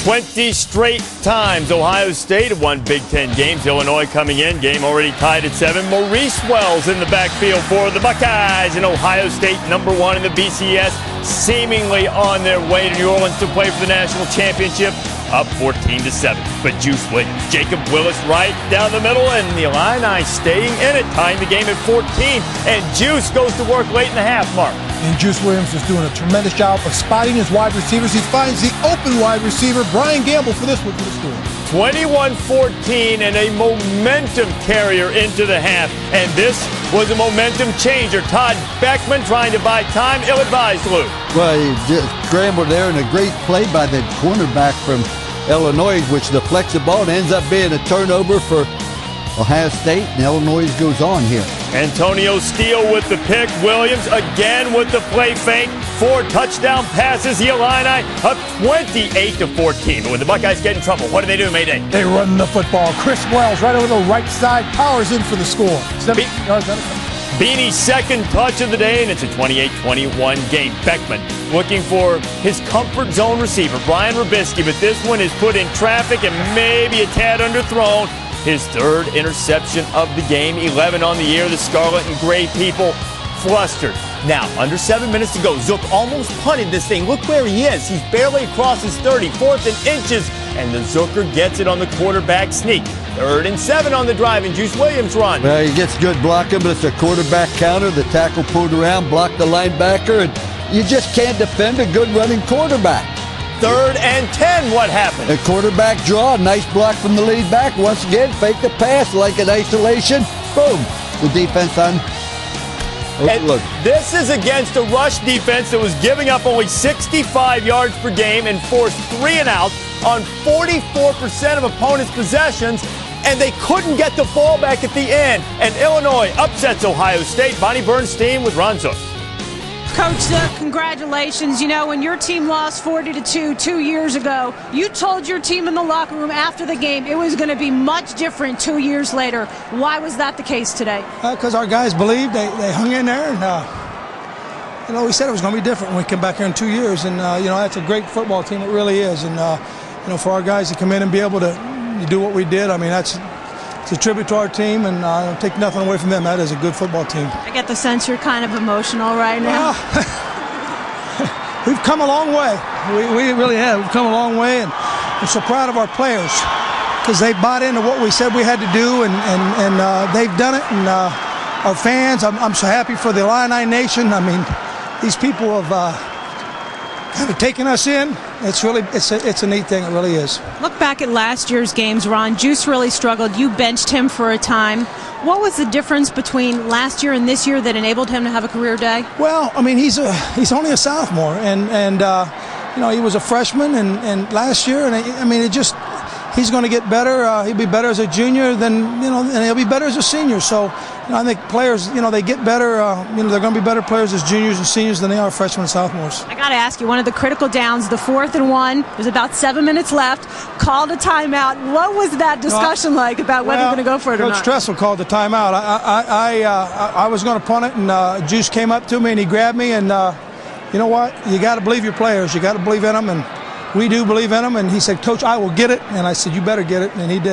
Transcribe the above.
20 straight times Ohio State have won Big Ten games. Illinois coming in, game already tied at 7. Maurice Wells in the backfield for the Buckeyes, and Ohio State #1 in the BCS, seemingly on their way to New Orleans to play for the national championship, up 14-7. But Juice Williams, Jacob Willis right down the middle, and the Illini staying in it, tying the game at 14. And Juice goes to work late in the half, Mark. And Juice Williams is doing a tremendous job of spotting his wide receivers. He finds the open wide receiver, Brian Gamble, for this one for the score. 21-14 and a momentum carrier into the half. And this was a momentum changer. Todd Beckman trying to buy time, ill-advised, Lou. Well, he just scrambled there, and a great play by the cornerback from Illinois, which deflects the ball and ends up being a turnover for Ohio State, and Illinois goes on here. Antonio Steele with the pick. Williams again with the play fake. 4 touchdown passes. The Illini up 28-14. But when the Buckeyes get in trouble, what do, Mayday? They run the football. Chris Wells right over the right side, powers in for the score. 17 yards out of it. Beanie's second touch of the day, and it's a 28-21 game. Beckman looking for his comfort zone receiver, Brian Rubisky, but this one is put in traffic and maybe a tad underthrown. His third interception of the game, 11 on the year. The Scarlet and Gray people flustered. Now, under 7 minutes to go, Zook almost punted this thing. Look where he is. He's barely across his 30, 4th and inches, and the Zooker gets it on the quarterback sneak. 3rd and 7 on the drive, and Juice Williams run. Well, he gets good blocking, but it's a quarterback counter. The tackle pulled around, blocked the linebacker, and you just can't defend a good running quarterback. 3rd and 10, what happened? A quarterback draw, nice block from the lead back. Once again, fake the pass like an isolation. Boom. The defense on. Look. This is against a rush defense that was giving up only 65 yards per game and forced 3 and outs on 44% of opponents' possessions, and they couldn't get the ball back at the end. And Illinois upsets Ohio State. Bonnie Bernstein with Ron Zook. Coach Zook, congratulations. You know, when your team lost 40-2 2 years ago, you told your team in the locker room after the game it was going to be much different 2 years later. Why was that the case today? Because our guys believed, they hung in there, and we said it was going to be different when we come back here in 2 years. And that's a great football team. It really is. And for our guys to come in and be able to do what we did, I mean, it's a tribute to our team, and I don't take nothing away from them. That is a good football team. I get the sense you're kind of emotional right now. Well, we've come a long way. We really have. We've come a long way, and I'm so proud of our players because they bought into what we said we had to do, and they've done it. And our fans, I'm so happy for the Illini Nation. I mean, these people have taken us in. It's a neat thing. It really is. Look back at last year's games, Ron. Juice really struggled. You benched him for a time. What was the difference between last year and this year that enabled him to have a career day? Well, I mean, he's only a sophomore, and he was a freshman, and last year, and I mean, he's going to get better. He'll be better as a junior and he'll be better as a senior. So, I think players, they get better. They're going to be better players as juniors and seniors than they are freshmen and sophomores. I got to ask you, one of the critical downs, the 4th and 1. There's about 7 minutes left. Called a timeout. What was that discussion like about whether you're going to go for it or not? Coach Tressel called the timeout. I was going to punt it, and Juice came up to me and he grabbed me, and you know what? You got to believe your players. You got to believe in them, and we do believe in them. And he said, "Coach, I will get it." And I said, "You better get it," and he did.